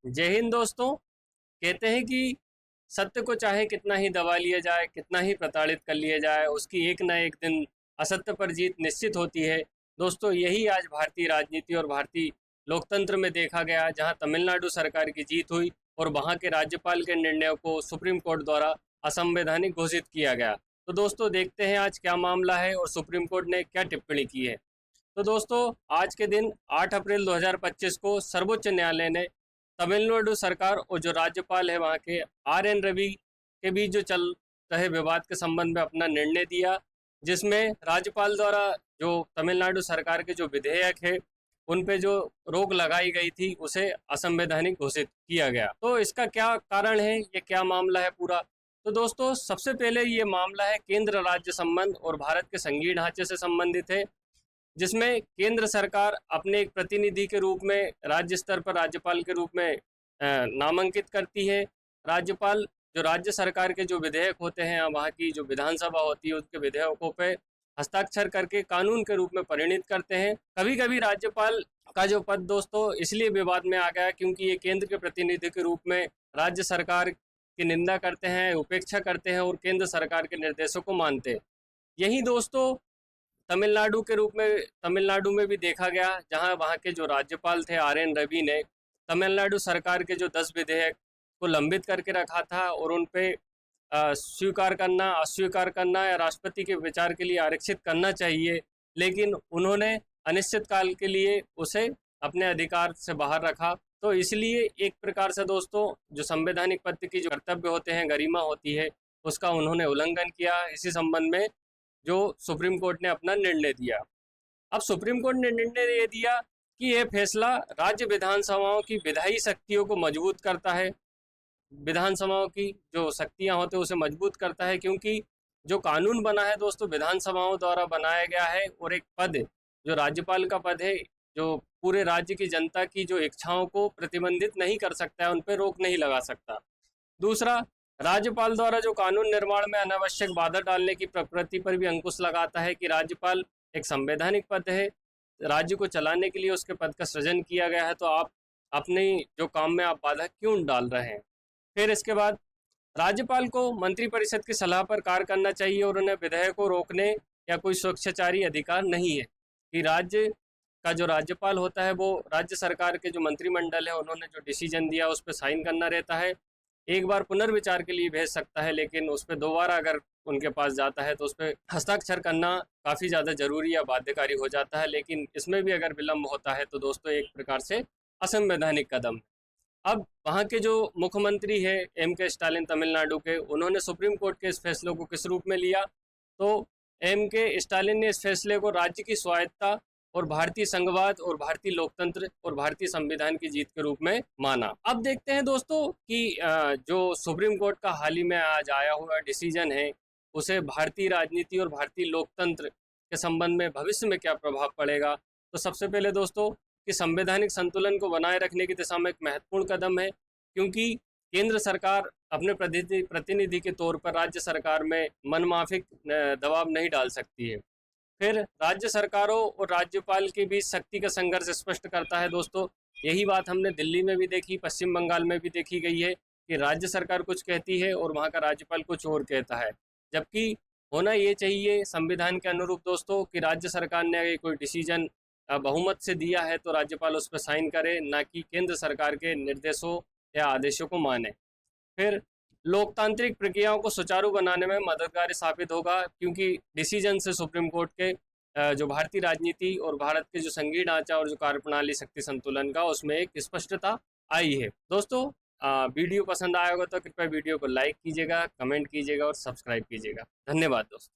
जय हिंद दोस्तों। कहते हैं कि सत्य को चाहे कितना ही दबा लिया जाए, कितना ही प्रताड़ित कर लिया जाए, उसकी एक न एक दिन असत्य पर जीत निश्चित होती है। दोस्तों, यही आज भारतीय राजनीति और भारतीय लोकतंत्र में देखा गया, जहां तमिलनाडु सरकार की जीत हुई और वहां के राज्यपाल के निर्णय को सुप्रीम कोर्ट द्वारा असंवैधानिक घोषित किया गया। तो दोस्तों, देखते हैं आज क्या मामला है और सुप्रीम कोर्ट ने क्या टिप्पणी की है। तो दोस्तों, आज के दिन 8 अप्रैल 2025 को सर्वोच्च न्यायालय ने तमिलनाडु सरकार और जो राज्यपाल है वहाँ के RN रवि के बीच जो चल रहे विवाद के संबंध में अपना निर्णय दिया, जिसमें राज्यपाल द्वारा जो तमिलनाडु सरकार के जो विधेयक है उन पे जो रोक लगाई गई थी उसे असंवैधानिक घोषित किया गया। तो इसका क्या कारण है, ये क्या मामला है पूरा। तो दोस्तों, सबसे पहले ये मामला है केंद्र राज्य संबंध और भारत के संघीय ढांचे से संबंधित है, जिसमें केंद्र सरकार अपने एक प्रतिनिधि के रूप में राज्य स्तर पर राज्यपाल के रूप में नामांकित करती है। राज्यपाल जो राज्य सरकार के जो विधेयक होते हैं, वहाँ की जो विधानसभा होती है उसके विधेयकों पे हस्ताक्षर करके कानून के रूप में परिणित करते हैं। कभी कभी राज्यपाल का जो पद दोस्तों इसलिए विवाद में आ गया क्योंकि ये केंद्र के प्रतिनिधि के रूप में राज्य सरकार की निंदा करते हैं, उपेक्षा करते हैं और केंद्र सरकार के निर्देशों को मानते हैं। यही दोस्तों तमिलनाडु में भी देखा गया, जहां वहां के जो राज्यपाल थे RN रवि ने तमिलनाडु सरकार के जो 10 विधेयक को लंबित करके रखा था और उन पे स्वीकार करना, अस्वीकार करना या राष्ट्रपति के विचार के लिए आरक्षित करना चाहिए, लेकिन उन्होंने अनिश्चित काल के लिए उसे अपने अधिकार से बाहर रखा। तो इसलिए एक प्रकार से दोस्तों जो संवैधानिक पद की जो कर्तव्य होते हैं, गरिमा होती है, उसका उन्होंने उल्लंघन किया। इसी संबंध में जो सुप्रीम कोर्ट ने अपना निर्णय दिया। अब सुप्रीम कोर्ट ने निर्णय ये दिया कि यह फैसला राज्य विधानसभाओं की विधायी शक्तियों को मजबूत करता है, विधानसभाओं की जो शक्तियां होती है उसे मजबूत करता है, क्योंकि जो कानून बना है दोस्तों विधानसभाओं द्वारा बनाया गया है और एक पद जो राज्यपाल का पद है जो पूरे राज्य की जनता की जो इच्छाओं को प्रतिबंधित नहीं कर सकता है, उन पर रोक नहीं लगा सकता। दूसरा, राज्यपाल द्वारा जो कानून निर्माण में अनावश्यक बाधा डालने की प्रवृत्ति पर भी अंकुश लगाता है कि राज्यपाल एक संवैधानिक पद है, राज्य को चलाने के लिए उसके पद का सृजन किया गया है, तो आप अपने जो काम में आप बाधा क्यों डाल रहे हैं। फिर इसके बाद राज्यपाल को मंत्रिपरिषद की सलाह पर कार्य करना चाहिए और उन्हें विधेयक को रोकने या कोई स्वेच्छाचारी अधिकार नहीं है कि राज्य का जो राज्यपाल होता है वो राज्य सरकार के जो मंत्रिमंडल है उन्होंने जो डिसीजन दिया उस पर साइन करना रहता है। एक बार पुनर्विचार के लिए भेज सकता है, लेकिन उस पर दोबारा अगर उनके पास जाता है तो उस पर हस्ताक्षर करना काफ़ी ज़्यादा जरूरी या बाध्यकारी हो जाता है। लेकिन इसमें भी अगर विलम्ब होता है तो दोस्तों एक प्रकार से असंवैधानिक कदम है। अब वहाँ के जो मुख्यमंत्री है MK स्टालिन तमिलनाडु के, उन्होंने सुप्रीम कोर्ट के इस फैसले को किस रूप में लिया, तो MK स्टालिन ने इस फैसले को राज्य की स्वायत्ता और भारतीय संघवाद और भारतीय लोकतंत्र और भारतीय संविधान की जीत के रूप में माना। अब देखते हैं दोस्तों कि जो सुप्रीम कोर्ट का हाल ही में आज आया हुआ डिसीजन है उसे भारतीय राजनीति और भारतीय लोकतंत्र के संबंध में भविष्य में क्या प्रभाव पड़ेगा। तो सबसे पहले दोस्तों कि संवैधानिक संतुलन को बनाए रखने की दिशा में एक महत्वपूर्ण कदम है, क्योंकि केंद्र सरकार अपने प्रतिनिधि के तौर पर राज्य सरकार में मनमाफिक दबाव नहीं डाल सकती है। फिर राज्य सरकारों और राज्यपाल के बीच शक्ति का संघर्ष स्पष्ट करता है दोस्तों। यही बात हमने दिल्ली में भी देखी, पश्चिम बंगाल में भी देखी गई है कि राज्य सरकार कुछ कहती है और वहाँ का राज्यपाल कुछ और कहता है, जबकि होना ये चाहिए संविधान के अनुरूप दोस्तों कि राज्य सरकार ने अगर कोई डिसीजन बहुमत से दिया है तो राज्यपाल उस पर साइन करे, ना कि केंद्र सरकार के निर्देशों या आदेशों को माने। फिर लोकतांत्रिक प्रक्रियाओं को सुचारू बनाने में मददगार साबित होगा, क्योंकि डिसीजन से सुप्रीम कोर्ट के जो भारतीय राजनीति और भारत के जो संघीय ढांचा और जो कार्यप्रणाली शक्ति संतुलन का उसमें एक स्पष्टता आई है। दोस्तों, वीडियो पसंद आया होगा तो कृपया वीडियो को लाइक कीजिएगा, कमेंट कीजिएगा और सब्सक्राइब कीजिएगा। धन्यवाद दोस्तों।